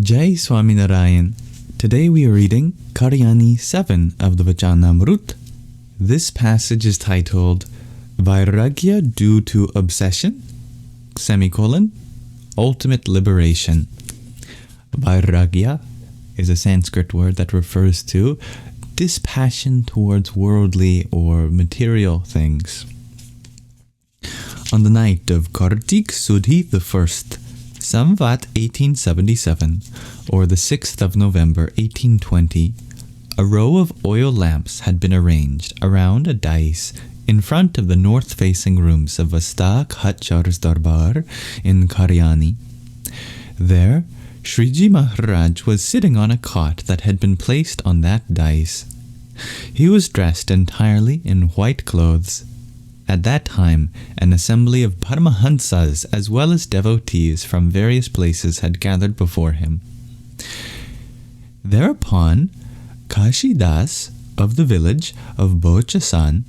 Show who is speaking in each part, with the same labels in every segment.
Speaker 1: Jai Swaminarayan. Today we are reading Kāriyāni 7 of the Vachanāmrut. This passage is titled Vairagya due to obsession, ultimate liberation. Vairagya is a Sanskrit word that refers to dispassion towards worldly or material things. On the night of Kartik Sudhi the 1st, Samvat 1877, or the 6th of November 1820, a row of oil lamps had been arranged around a dais in front of the north-facing rooms of Vasta Khatchar's Darbar in Kāriyāni. There, Shriji Maharaj was sitting on a cot that had been placed on that dais. He was dressed entirely in white clothes. At that time, an assembly of Paramahansas as well as devotees from various places had gathered before him. Thereupon, Kashi Das of the village of Bochasan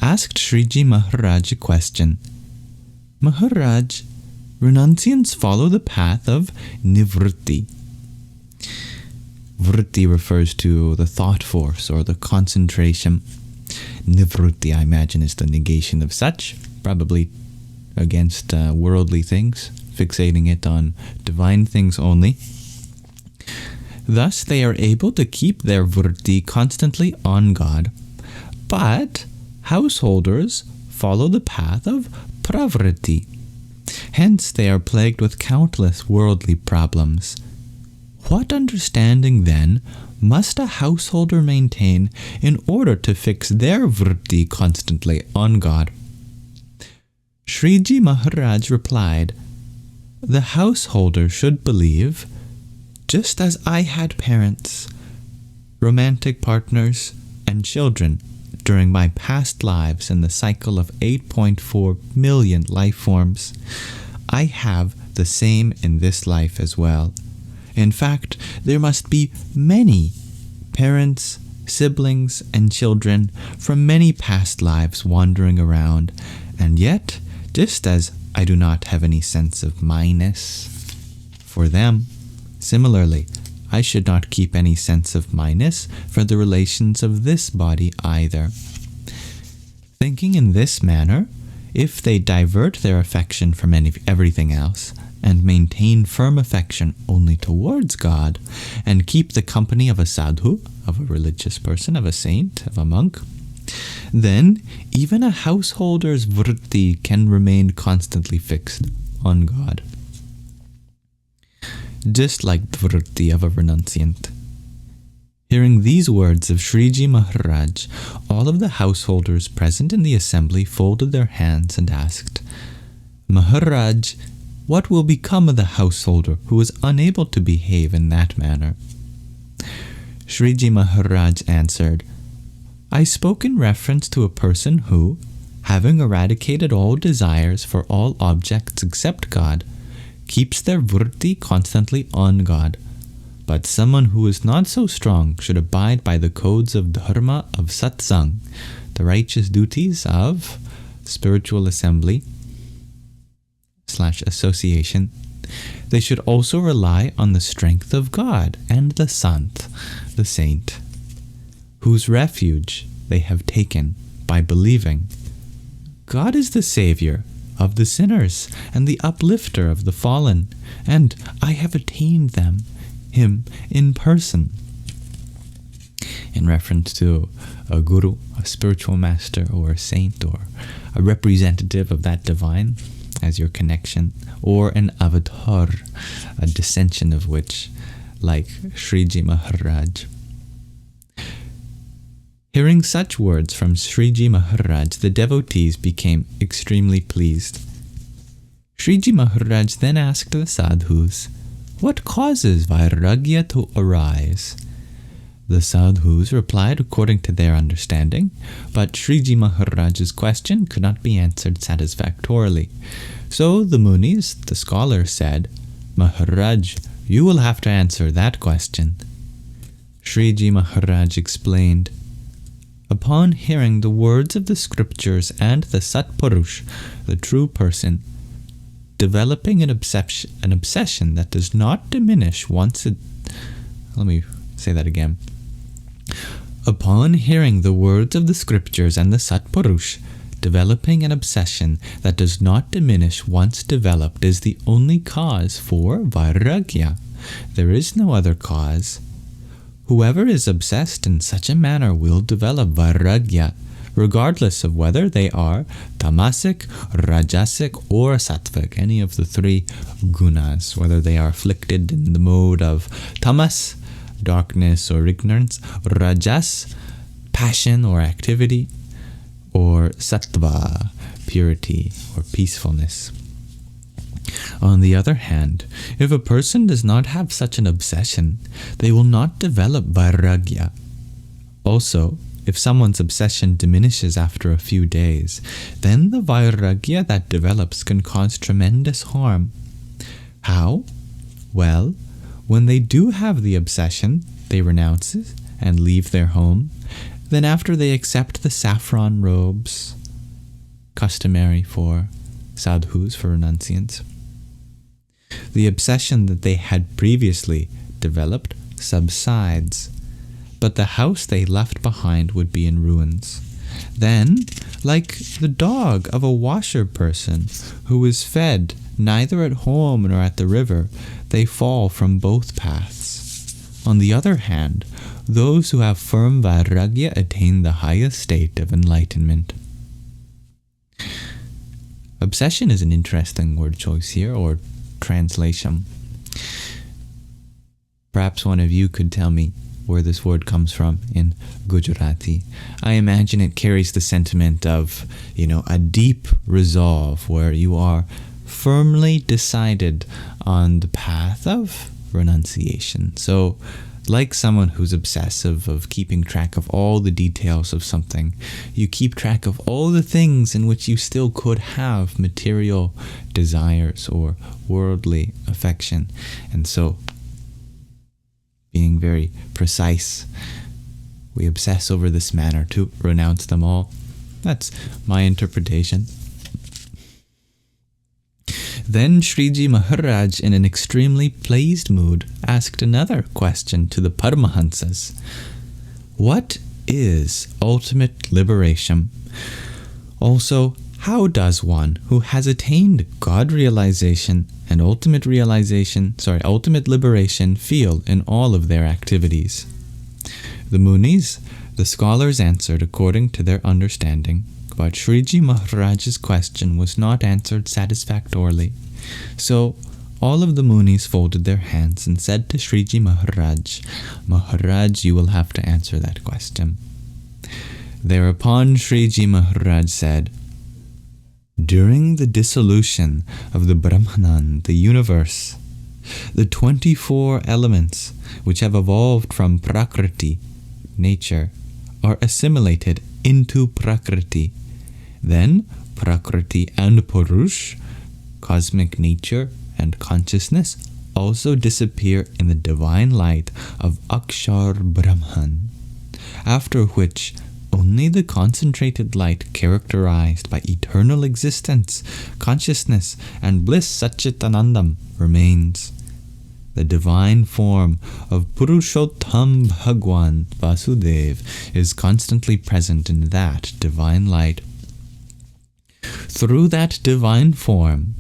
Speaker 1: asked Shriji Maharaj a question. Maharaj, renunciants follow the path of Nivrutti. Vritti refers to the thought force or the concentration. Nivrutti, I imagine, is the negation of such, probably against worldly things, fixating it on divine things only. Thus, they are able to keep their vritti constantly on God. But householders follow the path of pravritti. Hence, they are plagued with countless worldly problems. What understanding, then, must a householder maintain in order to fix their vritti constantly on God? Shriji Maharaj replied, the householder should believe, just as I had parents, romantic partners, and children during my past lives in the cycle of 8.4 million life forms, I have the same in this life as well. In fact, there must be many parents, siblings, and children from many past lives wandering around, and yet, just as I do not have any sense of myness for them, similarly, I should not keep any sense of myness for the relations of this body either. Thinking in this manner, if they divert their affection from everything else, and maintain firm affection only towards God, and keep the company of a sadhu, of a religious person, of a saint, of a monk, then even a householder's vritti can remain constantly fixed on God, just like the vritti of a renunciant. Hearing these words of Shriji Maharaj, all of the householders present in the assembly folded their hands and asked, Maharaj, what will become of the householder who is unable to behave in that manner? Shriji Maharaj answered, I spoke in reference to a person who, having eradicated all desires for all objects except God, keeps their vritti constantly on God. But someone who is not so strong should abide by the codes of dharma of satsang, the righteous duties of spiritual assembly / association. They should also rely on the strength of God and the Sant, the saint, whose refuge they have taken by believing. God is the Savior of the sinners and the uplifter of the fallen, and I have attained him in person. In reference to a guru, a spiritual master, or a saint, or a representative of that divine as your connection, or an avatar, a descension of which, like Shriji Maharaj. Hearing such words from Shriji Maharaj, the devotees became extremely pleased. Shriji Maharaj then asked the sadhus, what causes Vairagya to arise? The sadhus replied according to their understanding, but Shriji Maharaj's question could not be answered satisfactorily. So the munis, the scholars, said, Maharaj, you will have to answer that question. Shriji Maharaj explained, upon hearing the words of the scriptures and the Satpurush, the true person, developing an obsession that does not diminish once it... Let me say that again. Upon hearing the words of the scriptures and the Satpurush, developing an obsession that does not diminish once developed is the only cause for Vairagya. There is no other cause. Whoever is obsessed in such a manner will develop Vairagya, regardless of whether they are tamasic, rajasic, or sattvic, any of the three gunas, whether they are afflicted in the mode of tamas, darkness or ignorance, rajas, passion or activity, or sattva, purity or peacefulness. On the other hand, if a person does not have such an obsession, they will not develop Vairagya. Also, if someone's obsession diminishes after a few days, then the Vairagya that develops can cause tremendous harm. How? Well, when they do have the obsession, they renounce it and leave their home. Then after they accept the saffron robes, customary for sadhus, for renunciants, the obsession that they had previously developed subsides, but the house they left behind would be in ruins. Then, like the dog of a washer person who is fed neither at home nor at the river, they fall from both paths. On the other hand, those who have firm Vairagya attain the highest state of enlightenment. Obsession is an interesting word choice here, or translation. Perhaps one of you could tell me where this word comes from in Gujarati. I imagine it carries the sentiment of, a deep resolve where you are firmly decided on the path of renunciation. So, like someone who's obsessive of keeping track of all the details of something, you keep track of all the things in which you still could have material desires or worldly affection. And so, being very precise, we obsess over this manner to renounce them all. That's my interpretation. Then Shriji Maharaj, in an extremely pleased mood, asked another question to the Paramahansas. What is ultimate liberation? Also, how does one who has attained God realization and ultimate liberation feel in all of their activities? The Munis, the scholars, answered according to their understanding, but Shriji Maharaj's question was not answered satisfactorily. So all of the Munis folded their hands and said to Shriji Maharaj, "Maharaj, you will have to answer that question." Thereupon Shriji Maharaj said, "During the dissolution of the Brahmanan, the universe, the 24 elements which have evolved from Prakriti, nature, are assimilated into Prakriti. Then Prakriti and Purush, cosmic nature and consciousness, also disappear in the divine light of Akshar Brahman, after which only the concentrated light characterized by eternal existence, consciousness, and bliss Satchitanandam remains. The divine form of Purushottam Bhagwan Vasudev is constantly present in that divine light. Through that divine form,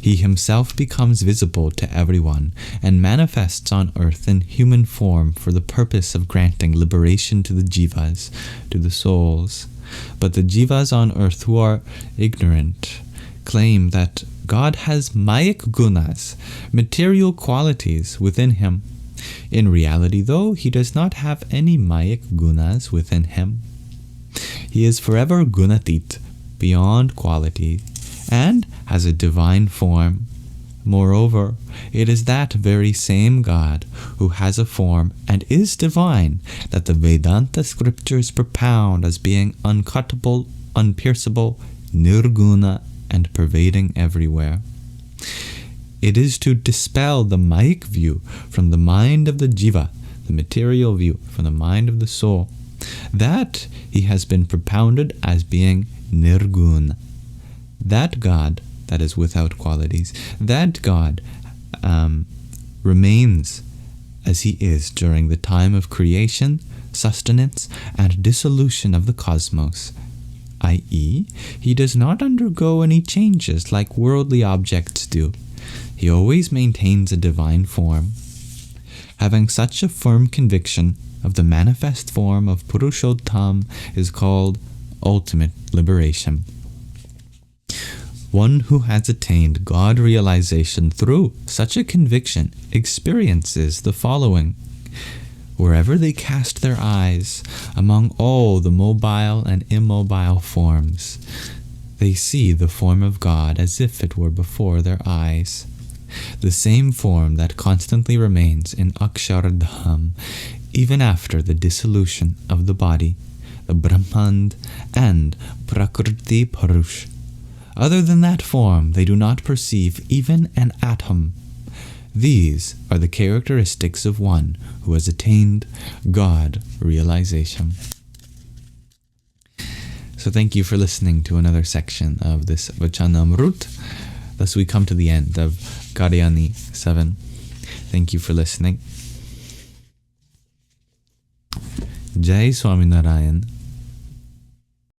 Speaker 1: he himself becomes visible to everyone and manifests on earth in human form for the purpose of granting liberation to the jivas, to the souls. But the jivas on earth who are ignorant claim that God has mayic gunas, material qualities within him. In reality, though, he does not have any mayic gunas within him. He is forever gunatit, beyond quality, and has a divine form. Moreover, it is that very same God who has a form and is divine that the Vedanta scriptures propound as being uncuttable, unpierceable, nirguna, and pervading everywhere. It is to dispel the mayic view from the mind of the jiva, the material view from the mind of the soul, that he has been propounded as being nirguna. That God that is without qualities, that God remains as he is during the time of creation, sustenance, and dissolution of the cosmos, i.e., he does not undergo any changes like worldly objects do. He always maintains a divine form. Having such a firm conviction of the manifest form of Purushottam is called ultimate liberation. One who has attained God realization through such a conviction experiences the following. Wherever they cast their eyes, among all the mobile and immobile forms, they see the form of God as if it were before their eyes. The same form that constantly remains in Akshardham, even after the dissolution of the body, the Brahmand and Prakriti Purush. Other than that form, they do not perceive even an atom. These are the characteristics of one who has attained God realization. So thank you for listening to another section of this Vachanamrut. Thus we come to the end of Kāriyāni 7. Thank you for listening. Jai Swaminarayan.